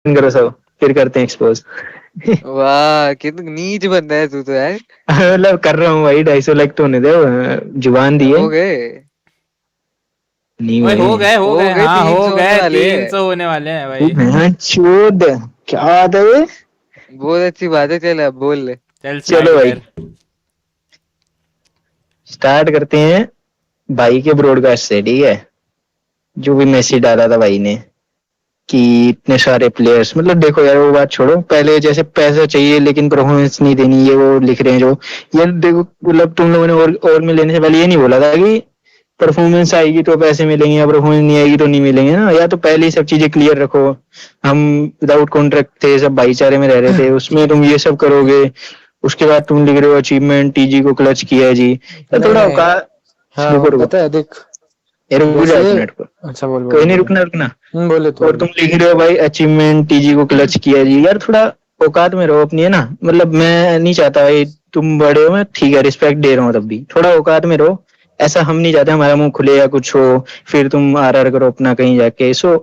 करो सब, फिर करते हैं एक्सपोज। वाह कितना नीच बंदा है तू तो यार। मतलब कर रहा हूँ भाई, 250 लाइक तो होने दे, जुबान दी है। हो गए नहीं ओए हुए। हो हो गए, गए हाँ हो 300 होने गए, वाले हैं। 300 होने वाले हैं भाई। चोद, क्या बात है ये? बहुत अच्छी बात है, चल अब बोल ले। चल चलो स्टार्ट भाई कर। स्टार्ट करते हैं भाई के ब्रॉडकास्ट से, ठीक है। जो भी मैसेज डाला था भाई ने कि इतने सारे प्लेयर्स, मतलब देखो यार वो बात छोड़ो, पहले जैसे पैसा चाहिए लेकिन परफॉर्मेंस नहीं देनी, ये वो लिख रहे हैं जो। ये देखो मतलब तुम लोगों ने और में लेने से पहले ये नहीं बोला था कि परफॉर्मेंस आएगी तो पैसे मिलेंगे या परफॉर्मेंस नहीं आएगी तो नहीं मिलेंगे ना, या तो पहले ही सब चीजें क्लियर रखो। हम विदाउट कॉन्ट्रैक्ट थे, सब भाईचारे में रह रहे थे, उसमें तुम ये सब करोगे, उसके बाद तुम लिख रहे हो अचीवमेंट टीजी को क्लच किया है जी, तो नहीं थोड़ा नहीं, औकात। रुको हाँ रुको, पता है देख, ये रुक जा जैसे, एक मिनट को, अच्छा बोल बोल कोई नहीं, बोल। रुकना रुकना। बोले तो और बोले। तुम लिख रहे हो भाई अचीवमेंट टीजी को क्लच किया जी, यार थोड़ा औकात में रहो अपनी, है ना। मतलब मैं नहीं चाहता भाई, तुम बड़े हो, मैं ठीक है रिस्पेक्ट दे रहा हूँ, तब भी थोड़ा औकात में रहो। ऐसा हम नहीं चाहते हमारा मुंह खुले या कुछ हो, फिर तुम आर करो अपना कहीं जाके। सो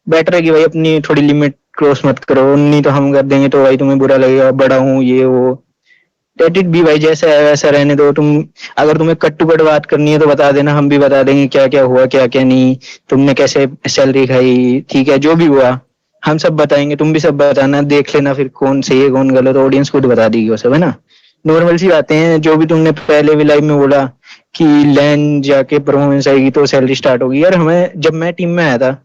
बेटर है कि भाई अपनी थोड़ी लिमिट क्रॉस मत करो, नहीं तो हम कर देंगे तो भाई तुम्हें बुरा लगेगा, बड़ा हूँ ये वो। लेट इट बी भाई, जैसा है वैसा रहने दो तुम। अगर तुम्हें कट टू कट बात करनी है तो बता देना, हम भी बता देंगे क्या क्या हुआ क्या क्या नहीं, तुमने कैसे सैलरी खाई, ठीक है, जो भी हुआ हम सब बताएंगे, तुम भी सब बताना, देख लेना फिर कौन सही है कौन गलत, ऑडियंस खुद बता देगी वो सब, है ना। नॉर्मल सी बातें हैं, जो भी तुमने पहले भी लाइव में बोला कि लैन जाके परफॉर्मेंस आएगी तो सैलरी स्टार्ट होगी, यार हमें जब मैं टीम में आया था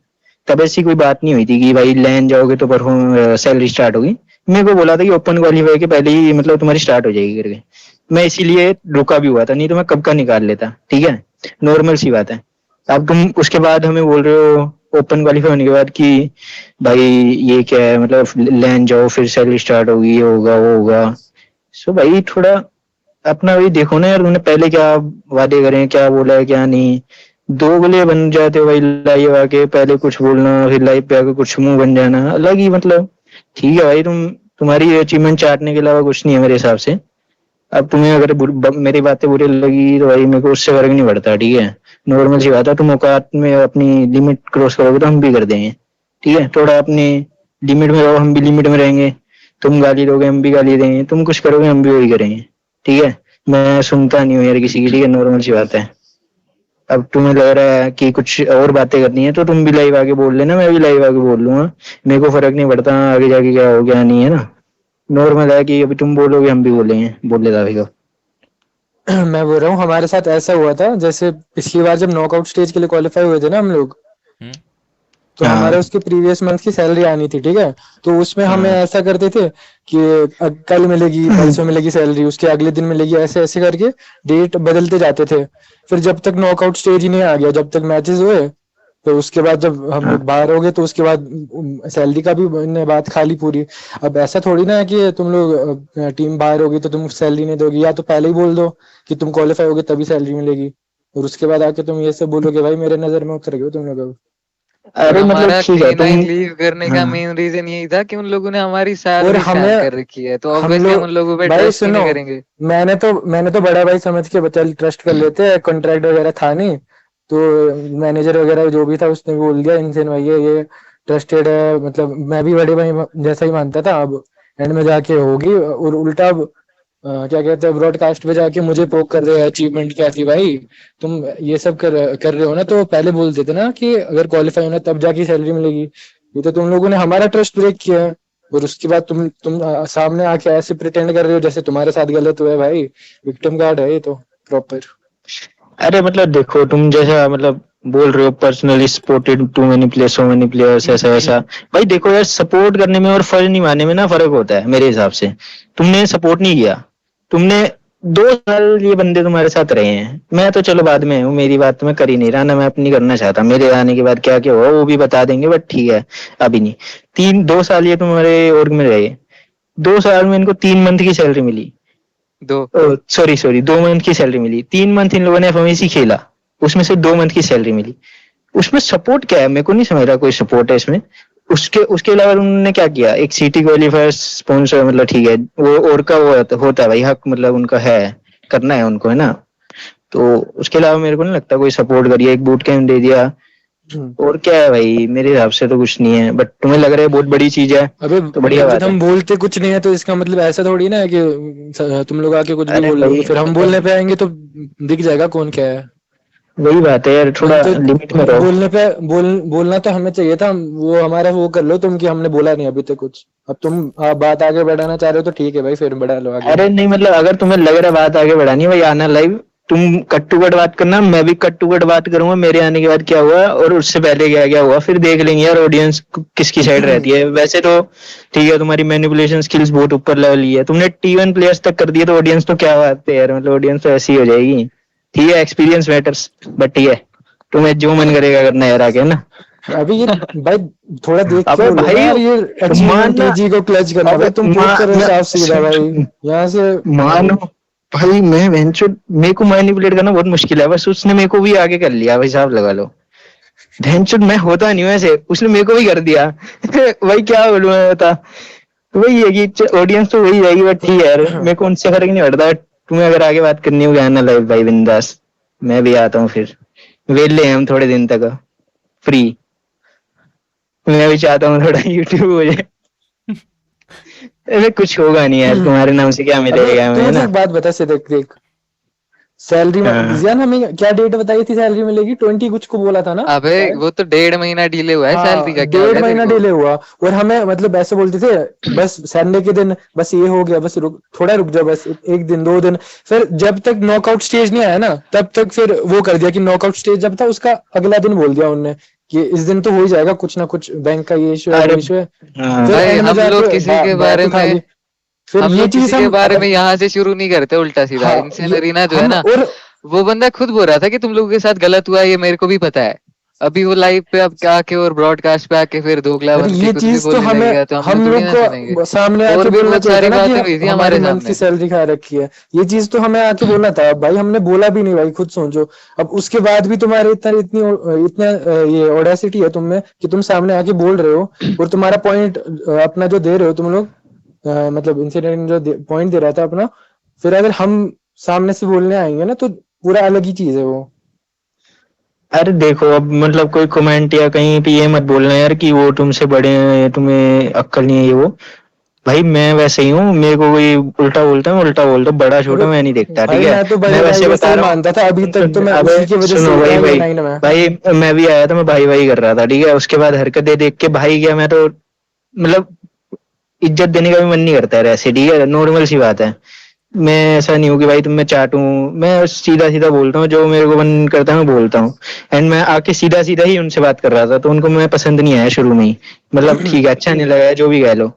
तब ऐसी कोई बात नहीं हुई थी कि भाई लैन जाओगे तो परफॉर्म सैलरी स्टार्ट होगी। मेरे को बोला था कि ओपन क्वालीफाई के पहले ही मतलब तुम्हारी स्टार्ट हो जाएगी करके, मैं इसीलिए रुका भी हुआ था, नहीं तो मैं कब का निकाल लेता, ठीक है। नॉर्मल सी बात है। अब तुम उसके बाद हमें बोल रहे हो ओपन क्वालीफाई होने के बाद कि भाई ये क्या है, मतलब लैन जाओ फिर सैलरी स्टार्ट होगी, ये होगा वो होगा। सो भाई थोड़ा अपना भी देखो ना यार, तुमने पहले क्या वादे करे हैं, क्या बोला है क्या नहीं। दोगले बन जाते हो भाई लाइव आके, पहले कुछ बोलना फिर लाइव पे आके कुछ मुंह बन जाना, अलग ही मतलब। ठीक है भाई, तुम्हारी अचीवमेंट चाटने के अलावा कुछ नहीं है मेरे हिसाब से। अब तुम्हें अगर मेरी बातें बुरी लगी तो भाई मेरे को उससे फर्क नहीं पड़ता, ठीक है। नॉर्मल सी बात है, तुम औकात में अपनी लिमिट क्रॉस करोगे तो हम भी कर देंगे, ठीक है। थोड़ा अपनी लिमिट में रहो, हम भी लिमिट में रहेंगे। तुम गाली दोगे हम भी गाली देंगे, तुम कुछ करोगे हम भी वही करेंगे, ठीक है। मैं सुनता नहीं हूँ यार किसी की, ठीक है, नॉर्मल सी बात है। अब तुम्हें लग रहा है कि कुछ और बातें करनी है तो तुम भी लाइव आके बोल लेना, मैं भी लाइव आके बोल लूंगा, मेरे को फर्क नहीं पड़ता आगे जाके क्या हो गया नहीं, है ना। नॉर्मल है कि अभी तुम बोलोगे हम भी बोलेंगे, बोल लेता अभी को। मैं बोल रहा हूँ हमारे साथ ऐसा हुआ था, जैसे पिछली बार जब नॉकआउट स्टेज के लिए क्वालिफाई हुए थे ना हम लोग, हम्म। तो हमारे उसके प्रीवियस मंथ की सैलरी आनी थी, ठीक है। तो उसमें हमें ऐसा करते थे कि कल मिलेगी, परसों मिलेगी सैलरी, उसके अगले दिन मिलेगी, ऐसे ऐसे करके डेट बदलते जाते थे। फिर जब तक नॉकआउट स्टेज ही नहीं आ गया, जब तक मैचेस हुए, तो उसके बाद जब हम लोग बाहर हो गए तो उसके बाद सैलरी का भी ने बात खाली पूरी। अब ऐसा थोड़ी ना है कि तुम लोग टीम बाहर होगी तो तुम सैलरी नहीं दोगी, या तो पहले ही बोल दो कि तुम क्वालिफाई होगे तभी सैलरी मिलेगी, और उसके बाद आके तुम ये सब बोलोगे, भाई मेरे नजर में उतर गए हो तुम लोग अब। अरे मतलब हमारा ठीक है तुम, K9 लीव करने का मेन रीजन यही था कि उन लोगों ने हमारी और सैलरी स्कैम कर हमें, रखी है, तो हम ऑब्वियसली हम लोग, उन लोगों पे भाई ट्रस्ट ही सुनो, नहीं करेंगे। मैंने तो बड़ा भाई समझ के चल ट्रस्ट कर लेते हैं, कॉन्ट्रैक्ट वगैरह था नहीं, तो मैनेजर वगैरह जो भी था उसने बोल दिया इनसे भाई ये ट्रस्टेड है, मतलब मैं भी बड़े भाई जैसा ही मानता था। अब एंड में जाके होगी, और उल्टा अब क्या कहते हैं, ब्रॉडकास्ट पे जाके मुझे पोक कर रहे हैं अचीवमेंट क्या थी भाई, तुम ये सब कर रहे हो ना, तो पहले बोल देते ना कि अगर क्वालिफाई होना तब जाके सैलरी मिलेगी। ये तो तुम लोगों ने हमारा ट्रस्ट ब्रेक किया है, और उसके बाद तुम सामने आके ऐसे प्रिटेंड कर रहे हो जैसे तुम्हारे साथ गलत हुआ है भाई। विक्टिम कार्ड है ये तो प्रॉपर। अरे मतलब देखो तुम जैसा मतलब बोल रहे हो personally supported to many players, so many players, ऐसा वैसा। भाई देखो यार, सपोर्ट करने में और फर्ज निभाने में ना फर्क होता है मेरे हिसाब से। तुमने सपोर्ट नहीं किया, तुमने 2 साल ये बंदे तुम्हारे साथ रहे हैं, मैं तो चलो बाद में हूँ, मेरी बात तो मैं कर ही नहीं रहा ना, मैं अपनी करना चाहता, मेरे आने के बाद क्या क्या हुआ वो भी बता देंगे, बट ठीक है अभी नहीं। 2 साल ये तुम्हारे ऑर्ग में रहे, 2 साल में इनको 3 मंथ की सैलरी मिली, दो। सॉरी सॉरी 2 मंथ की सैलरी मिली, 3 मंथ इन लोगों ने एफएमएसी खेला, उसमें से 2 मंथ की सैलरी मिली। उसमें सपोर्ट क्या है, मेरे को नहीं समझ रहा कोई सपोर्ट है इसमें। उसके उसके अलावा उन्होंने क्या किया, एक सिटी क्वालिफायर स्पॉन्सर, मतलब ठीक है वो और का वो होता है भाई हक, मतलब उनका है, करना है उनको, है ना। तो उसके अलावा मेरे को नहीं लगता कोई सपोर्ट करिए, एक बूट कैंप दे दिया, और क्या है भाई, मेरे हिसाब से तो कुछ नहीं है, बट तुम्हें लग रहा है बहुत बड़ी चीज है अबे तो बढ़िया जब बात है। हम बोलते कुछ नहीं है तो इसका मतलब ऐसा थोड़ी ना है कि तुम लोग आके कुछ भी अरे बोल लोगे, भाई फिर हम बोलने पे आएंगे तो दिख जाएगा कौन क्या है। वही बात है यार, थोड़ा हम तो लिमिट में रहो। बोलने पे बोलना तो हमें चाहिए था, वो हमारा वो कर लो तुम कि हमने बोला नहीं अभी तक कुछ। अब तुम बात आगे बढ़ाना चाह रहे हो तो ठीक है भाई, फिर बढ़ा लो आगे। अरे नहीं मतलब अगर तुम्हें लग रहा है बात आगे बढ़ानी है भाई, आना लाइव, तुम कट टू कट बात करना, मैं भी कट टू कट बात करूंगा मेरे आने के बाद क्या हुआ और उससे पहले क्या क्या हुआ, फिर देख लेंगे यार ऑडियंस किसकी साइड रहती है। वैसे तो ठीक है, तुम्हारी मैनिपुलेशन स्किल्स बहुत ऊपर लेवल की है, तुमने T1 प्लेयर्स तक कर दिए तो ऑडियंस तो क्या बात है यार, मतलब ऑडियंस तो ऐसी हो जाएगी। ठीक है एक्सपीरियंस मैटर्स, बट ठीक है तुम्हें जो मन करेगा करना यार आके ना। अभी ये भाई थोड़ा देख के अबे बोलो ना भाई यार, ये अचीवमेंट मानना, टीजी को क्लच करना अबे भाई, तुम खुद करो मैं साफ सीधा भाई यहाँ से। मानो भाई, मैं वेंचर मेरे को मैनिपुलेट करना बहुत मुश्किल है, बस उसने मेरे को भी आगे कर लिया भाई, हिसाब लगा लो। वेंचर मैं होता नहीं वैसे, उसने मेरे को भी कर दिया भाई क्या बोलूं मैं बता। तो वही है कि ऑडियंस तो वही रहेगी, बट ठीक है यार मेरे को उनसे फर्क नहीं पड़ता। तुम्हें अगर आगे बात करनी होगी आना लाइव भाई बिंदास, मैं भी आता हूँ फिर, वेले हैं हम थोड़े दिन तक फ्री, मैं भी चाहता हूँ थोड़ा यूट्यूब हो जाए। अरे कुछ होगा नहीं यार, तुम्हारे नाम से क्या अबे मिलेगा तू हमें मुझे ना। एक बात बता से, देख देख सैलरी हाँ जियान हमें क्या डेट बताई थी सैलरी मिलेगी, 20 कुछ को बोला था ना अबे शायद। वो तो 1.5 महीना डिले हुआ है सैलरी हाँ का, क्या हो 1.5 गया तेरे महीना को? डिले हुआ, और हमें मतलब ऐसे बोलते थे बस संडे के दिन बस ये हो गया, बस रुक थोड़ा रुक जाओ, बस एक दिन 2 दिन। फिर जब तक नॉकआउट स्टेज नहीं आया ना तब तक फिर वो कर दिया कि नॉकआउट स्टेज जब था उसका अगला दिन बोल दिया उनने कि इस दिन तो हो ही जाएगा, कुछ ना कुछ बैंक का ये इशू है वो अरे इशू है। हाँ फिर भाई एंड में हम लोग जाके किसी के बैठ बारे उठा ली। में फिर हम ये लोग चीज किसी के हम बारे में यहाँ से शुरू नहीं करते उल्टा सीधा। हाँ ये इनसे जो है हम ना, और वो बंदा खुद बोल रहा था कि तुम लोगों के साथ गलत हुआ है, ये मेरे को भी पता है। अभी वो लाइव पे अब आके और ब्रॉडकास्ट पे आके फिर दोगला अरे बन के ये कुछ भी चीज तो बोलने हमें लगेगा, तो हम लोग हम थोड़ी लोग ना सुनेंगे। को सामने आके और भी बोलना बहुत चाहिए था सारी ना कि बातें हुई थी हमारी हमारे मंथ की सामने। सैलरी खा रखी है। ये चीज तो हमें आके बोलना था भाई, हमने बोला भी नहीं भाई, खुद सोचो। अब उसके बाद भी तुम्हारे इतना ये ऑडेसिटी है तुम में कि तुम सामने आके बोल रहे हो, और तुम्हारा पॉइंट अपना जो दे रहे हो तुम लोग, मतलब इंसिडेंट जो पॉइंट दे रहा था अपना, फिर अगर हम सामने से बोलने आएंगे ना तो पूरा अलग ही चीज है वो। अरे देखो अब मतलब कोई कमेंट या कहीं पे ये मत बोलना यार कि वो तुमसे बड़े हैं, तुम्हें अक्ल नहीं है ये वो। भाई मैं वैसे ही हूँ, मेरे को कोई उल्टा बोलता है मैं उल्टा बोलता हूँ, बड़ा अबे छोटा मैं नहीं देखता, ठीक भाई है। मैं तो मैं भाई भाई वैसे जैसा बता ही रहा हूँ, मानता था, अभी तक तो मैं अबे उसी की वजह सुनो से भाई रहा ये भाई, लाइन में। भाई मैं भी आया था, मैं भाई भाई कर रहा था, ठीक है। उसके बाद हरकतें देख के भाई क्या, मैं तो मतलब इज्जत देने का भी मन नहीं करता है ऐसे, ठीक है, नॉर्मल सी बात है। मैं ऐसा नहीं हूँ कि भाई तुम मैं चाटूं, मैं सीधा सीधा बोलता हूँ, जो मेरे को मन करता है मैं बोलता हूँ। एंड मैं आके सीधा सीधा ही उनसे बात कर रहा था, तो उनको मैं पसंद नहीं आया शुरू में ही, मतलब ठीक है अच्छा नहीं लगा, जो भी कह लो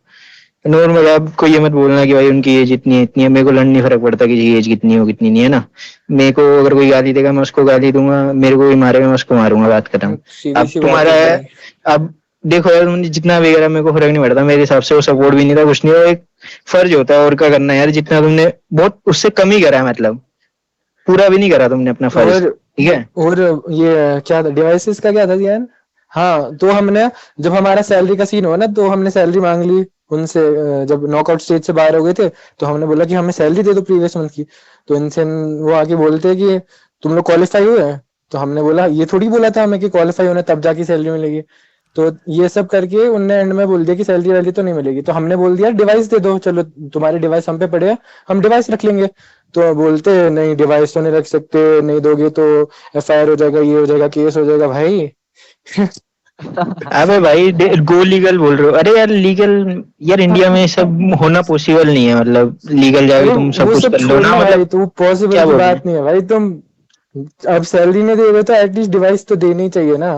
नॉर्मल। अब कोई ये मत बोलना कि भाई उनकी एज इतनी है इतनी है, मेरे को लड़ नहीं फर्क पड़ता किसी की एज कितनी हो कितनी नहीं है ना। मेरे को अगर कोई गाली देगा मैं उसको गाली दूंगा, मेरे को कोई मारेगा मैं उसको मारूंगा, बात खत्म। सीधी अब सी बात तुम्हारा है है, भाई। अब देखो यार उन्हें जितना भी अगर मेरे को फर्क नहीं पड़ता, मेरे हिसाब से वो सपोर्ट भी नहीं था कुछ नहीं, वो एक फर्ज होता है और क्या करना है यार, जितना तुमने बहुत उससे कम ही करा है, मतलब पूरा भी नहीं करा तुमने अपना फर्ज, और ठीक है। और ये क्या था डिवाइसेस का क्या था यार। हाँ तो हमने जब हमारा सैलरी का सीन हुआ ना तो हमने सैलरी मांग ली उनसे, जब नॉकआउट स्टेज से बाहर हो गए थे तो हमने बोला कि हमें सैलरी दे दो प्रीवियस मंथ की। तो इनसे वो आके बोलते हैं कि तुम लोग क्वालिफाई हुए हैं। तो हमने बोला ये थोड़ी बोला था हमें कि क्वालिफाई होना तब जाके सैलरी मिलेगी। तो ये सब करके उनने एंड में बोल दिया कि सैलरी वैलरी तो नहीं मिलेगी। तो हमने बोल दिया डिवाइस दे दो, चलो तुम्हारे डिवाइस हम पे पड़े हैं, हम डिवाइस रख लेंगे। तो बोलते नहीं डिवाइस तो नहीं रख सकते, नहीं दोगे तो एफआईआर हो जाएगा, ये हो जाएगा, केस हो जाएगा भाई। अबे भाई गो लीगल बोल रहे हो, अरे यार लीगल, यार इंडिया में सब होना पॉसिबल नहीं है, मतलब लीगल जाके अरे तुम सब वो कुछ सब कर लो ना, छोड़ना मतलब भाई, तो पॉसिबल क्या की बोले। बात नहीं है भाई। तुम अब सैलरी नहीं दे रहे तो एटलीस्ट डिवाइस तो देनी ही चाहिए ना।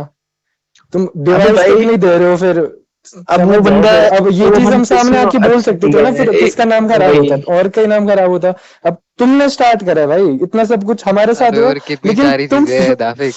तुम अबे डिवाइस तक भाई नहीं दे रहे हो फिर अब समझ वो जाओ बंदा, फिर। अब ये वो चीज हम बंदा सामने सुनो, आके बोल अच्छा सकते ठीक थे ना, है फिर किसका नाम खराब वही, होता, और का ही नाम खराब होता। अब तुमने स्टार्ट करा है भाई, इतना सब कुछ हमारे साथ अबे हुआ, और कितनी लेकिन सारी तुम चीजें हैं दाफिक,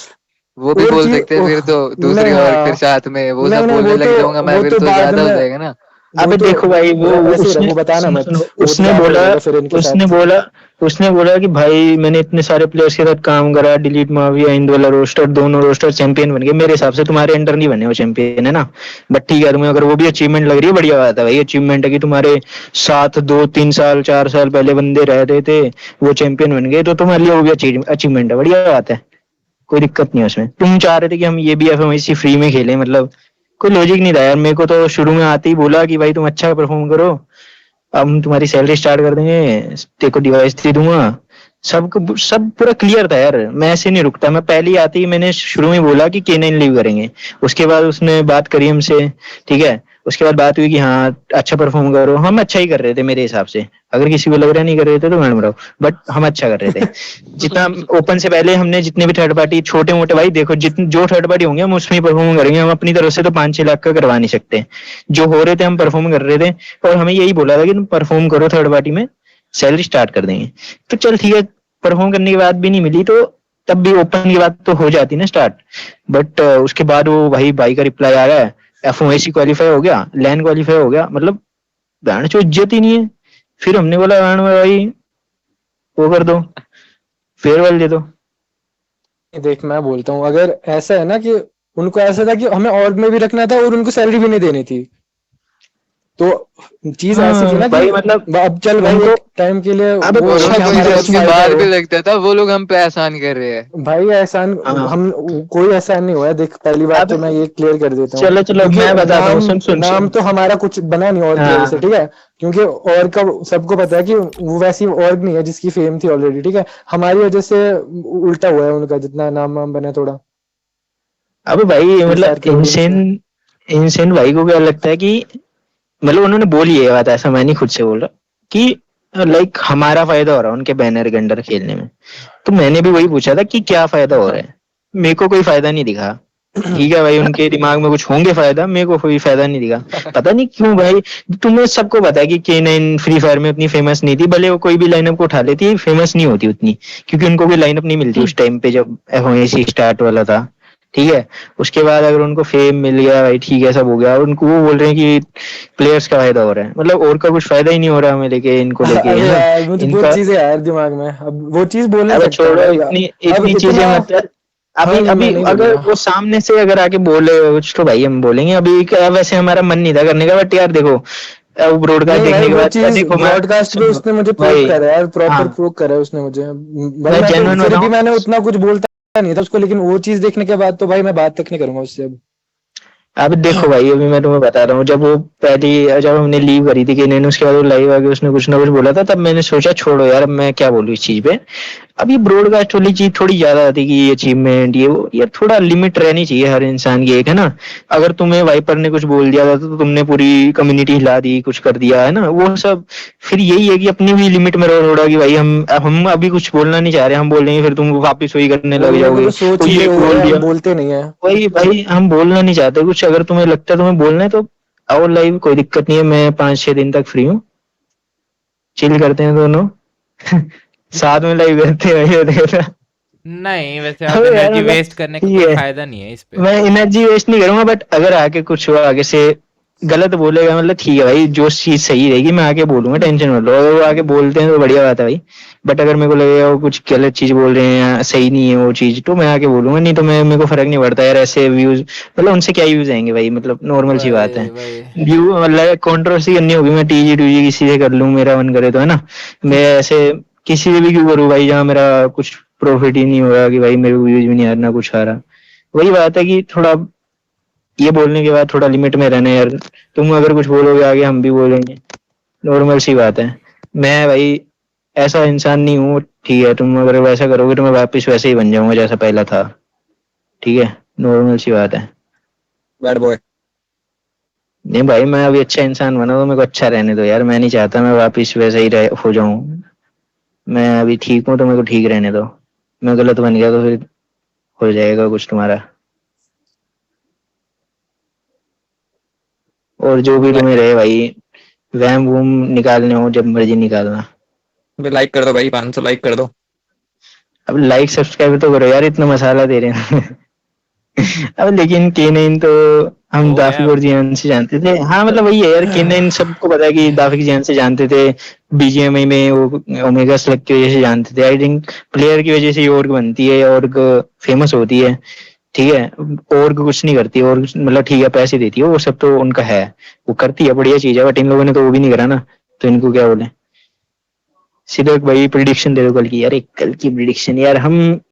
वो भी और बोल चीज सकते हैं फिर तो नहीं, दूसरी, और फिर हाँ साथ में वो नहीं सब नहीं बोलने लग जाऊंगा मैं, वो फिर तो तो बाद ज्यादा हो में, जाएगा ना। वो अबे तो देखो भाई वो ऐसे ही उसने, रखो, बताना सुनो मत सुनो, वो उसने क्या बोला, बोलेगा फिर इनके उसने साथ। बोला उसने बोला कि भाई मैंने इतने सारे प्लेयर्स के साथ काम करा, डिलीट माविया इंदोला रोस्टर, दोनों रोस्टर चैंपियन बन गए, मेरे हिसाब से तुम्हारे अंडर नहीं बने वो चैंपियन है ना। बट ठीक है, तुम्हें अगर वो भी अचीवमेंट लग रही है बढ़िया बात है भाई, अचीवमेंट है कि तुम्हारे साथ 2 3 साल 4 साल पहले बंदे रह रहे थे वो चैंपियन बन गए, तो तुम्हारे लिए वो भी अचीवमेंट है, बढ़िया बात है, कोई दिक्कत नहीं है उसमें। तुम चाह रहे थे कि हम ये भी एफएमआईसी फ्री में खेलें, मतलब कोई लॉजिक नहीं था यार। मेरे को तो शुरू में आते ही बोला कि भाई तुम अच्छा परफॉर्म करो, अब हम तुम्हारी सैलरी स्टार्ट कर देंगे, तेरे को डिवाइस दे दूंगा, सब पूरा क्लियर था यार। मैं ऐसे नहीं रुकता, मैं पहले ही आते ही मैंने शुरू में बोला कि K9 लीव करेंगे। उसके बाद उसने बात करी हमसे, ठीक है, उसके बाद बात हुई कि हाँ अच्छा परफॉर्म करो। हम अच्छा ही कर रहे थे मेरे हिसाब से, अगर किसी को लग रहा नहीं कर रहे थे तो मैडम रहो, बट हम अच्छा कर रहे थे। जितना ओपन से पहले हमने जितने भी थर्ड पार्टी छोटे मोटे, भाई देखो जितने जो थर्ड पार्टी होंगे हम उसमें परफॉर्म करेंगे। हम अपनी तरफ से तो 5-6 लाख का करवा नहीं सकते, जो हो रहे थे हम परफॉर्म कर रहे थे। और हमें यही बोला था कि तुम परफॉर्म करो थर्ड पार्टी में, सैलरी स्टार्ट कर देंगे। तो चल ठीक है, परफॉर्म करने के बाद भी नहीं मिली तो तब भी ओपन की बात तो हो जाती ना स्टार्ट। बट उसके बाद वो भाई का रिप्लाई आ रहा है, एफओएसी क्वालिफाई हो गया, लैन क्वालिफाई हो गया, मतलब बैंड जो इज्जत ही नहीं है। फिर हमने बोला बैंड में भाई वो कर दो, फेयरवेल दे दो। देख मैं बोलता हूँ, अगर ऐसा है ना कि उनको ऐसा था कि हमें ऑर्ग में भी रखना था और उनको सैलरी भी नहीं देनी थी, तो चीज ऐसी थी ना कि भाई मतलब अब चल भाई उनको एक टाइम के लिए अब वो अच्छा कि चीज हमारे है पास उसके उसमें। फायदा बाद हो। भी लगता था वो लोग हम पे एहसान कर रहे हैं। भाई एहसान हाँ हम कोई एहसान नहीं हुआ है। देख पहली बात अब तो मैं ये क्लियर कर देता हूँ, चलो चलो क्योंकि मैं बताता हूँ, नाम सुन सुन नाम सुन। तो हमारा कुछ बना नहीं और की वजह से, हाँ ठीक है, क्योंकि और का सबको पता है कि वो वैसी ऑर्ग नहीं है जिसकी फेम थी ऑलरेडी, ठीक है, हमारी वजह से उल्टा हुआ है उनका जितना नाम वाम बना थोड़ा अब भाई फ्री मतलब फायर की ऑडियंस इनसेन में। इनसेन भाई को क्या लगता है कि मतलब उन्होंने बोली है ये बात, ऐसा मैं नहीं खुद से बोल रहा कि लाइक हमारा फायदा हो रहा है उनके बैनर के अंडर खेलने में। तो मैंने भी वही पूछा था कि क्या फायदा हो रहा है, मेरे को कोई फायदा नहीं दिखा। ठीक है भाई, उनके दिमाग में कुछ होंगे फायदा, मेरे को कोई फायदा नहीं दिखा। पता नहीं क्यों भाई। तुम्हें सबको पता है कि K9 फ्री फायर में उतनी फेमस नहीं थी, भले वो कोई भी लाइनअप को उठा लेती, फेमस नहीं होती उतनी, क्योंकि उनको कोई लाइनअप नहीं मिलती उस टाइम पे जब एफओएसी स्टार्ट वाला था। ठीक है, उसके बाद अगर उनको फेम मिल गया भाई, ठीक है सब हो गया, और उनको वो बोल रहे हैं कि प्लेयर्स का फायदा हो रहा है, मतलब और का कुछ फायदा ही नहीं हो रहा हमें लेके, इनको लेके, है अबे ना यार मुझे बहुत इनका। चीजें यार दिमाग में, अब वो चीज बोल नहीं अब सकता हूँ छोड़ो भाई। इतनी अब इतनी चीजें इतना मत। हाँ अभी नहीं मैं अभी नहीं अगर बोलूंगा। वो सामने से अगर आके बोले कुछ तो भाई हम बोलेंगे। अभी क्या, वैसे हमारा मन नहीं था करने का, बट यार देखो अब ब्रॉडकास्ट नहीं भाई देखने के वो बाद चीज देखो मैं ब्रॉडकास्ट पे सुनो उसने मुझे प्रूव भाई। करा है यार, हाँ प्रॉपर प्रूव करा है उसने मुझे। भाई मैं मैं तो जेन्युइन फिर भी बताऊं, मैंने उतना कुछ बोलता नहीं था उसको, लेकिन वो चीज देखने के बाद तो भाई मैं बात तक नहीं करूंगा उससे अब। अब देखो भाई अभी मैं तुम्हें बता रहा हूँ, जब वो पहली जब हमने लीव करी थी कि नहीं, उसके बाद वो लाइव आके उसने कुछ ना कुछ बोला था, तब मैंने सोचा छोड़ो यार, अब मैं क्या बोलूँ इस चीज पे। अब ये ब्रॉडकास्ट वाली चीज थोड़ी ज्यादा आती कि ये अचीवमेंट ये वो, ये थोड़ा लिमिट रहनी चाहिए हर इंसान की एक, है ना। अगर तुम्हें वाइपर ने कुछ बोल दिया था तो तुमने पूरी कम्युनिटी हिला दी, कुछ कर दिया, है ना वो सब। फिर यही है कि अपनी भी लिमिट में रहो थोड़ा, कि भाई हम अभी कुछ बोलना नहीं चाह रहे, हम बोल देंगे फिर तुम वापिस वही करने वो लग लोगों को जाओगे, तो सौ तो चीजें ये हो बोल रहा है, हम दिया। बोलते नहीं है। वही भाई, हम बोलना नहीं चाहते कुछ, अगर तुम्हें लगता है तुम्हें बोलना है तो आओ लाइव, कोई दिक्कत नहीं है, मैं 5-6 दिन तक फ्री हूँ, चिल करते हैं दोनों। साथ में लाइव करते हैं ये देखना। नहीं वैसे अब अबे यार एनर्जी मतलब वेस्ट करने का ठीक कोई है, फायदा नहीं है इस पे। मैं एनर्जी वेस्ट नहीं करूंगा, बट अगर आके कुछ हुआ आगे से गलत बोलेगा, मतलब ठीक है भाई, जो चीज सही रहेगी मैं आके बोलूंगा, टेंशन मत लो। अगर वो आके बोलते हैं तो बढ़िया बात है भाई, बट अगर मेरे को लगेगा वो कुछ गलत चीज बोल रहे हैं या सही नहीं है वो चीज, तो मैं आके बोलूंगा, नहीं तो मैं, मेरे को फर्क नहीं पड़ता यार ऐसे व्यूज, मतलब उनसे क्या व्यूज आएंगे भाई, मतलब नॉर्मल सी बात है। वही वही। व्यू मतलब कंट्रोवर्सी करनी होगी, मैं टीजी टूजी किसी से कर लूं, मेरा मन करे तो, है ना। मैं ऐसे किसी से भी क्यों करूँ भाई, जहाँ मेरा कुछ प्रॉफिट ही नहीं हो रहा, कि भाई मेरे को व्यूज भी नहीं आ रहा ना कुछ आ रहा। वही बात है कि थोड़ा ये बोलने के बाद थोड़ा लिमिट में रहना यार। तुम अगर कुछ बोलोगे आगे हम भी बोलेंगे, नॉर्मल सी बात है। मैं भाई ऐसा इंसान नहीं हूँ, ठीक है, तुम अगर वैसा करोगे तो मैं वापस वैसे ही बन जाऊंगा जैसा पहला था। ठीक है, नॉर्मल सी बात है। Bad boy. नहीं भाई, मैं अभी अच्छा इंसान बना तो मेरे को अच्छा रहने दो यार, मैं नहीं चाहता मैं वापस वैसे ही हो जाऊं। मैं अभी ठीक हूँ तो मेरे को ठीक रहने दो, मैं गलत बन गया तो फिर हो जाएगा कुछ तुम्हारा। और जो भी तुम्हें रहे भाई, वहम वूम निकालने हो जब मर्जी निकालना। लाइक कर दो भाई, 500 लाइक कर दो। अब लाइक सब्सक्राइब तो करो यार, इतना मसाला दे रहे हैं। अब लेकिन K9 तो हम हो दाफिक गया। और जियान से जानते थे, हाँ मतलब वही है यार, K9 सबको पता है कि दाफिक जियान से जानते थे, बीजीएमआई में वो ओमेगा सेलेक्ट की वजह से जानते थे। आई थिंक प्लेयर की वजह से ऑर्ग बनती है, ऑर्ग फेमस होती है, ठीक है। ऑर्ग कुछ नहीं करती, और मतलब ठीक है पैसे देती है, वो सब तो उनका है, वो करती है बढ़िया चीज है, बट इन लोगों ने तो वो भी नहीं करा ना, तो इनको क्या बोले। सीधे भाई प्रिडिक्शन दे दो कल की यार, एक कल की प्रिडिक्शन यार, हम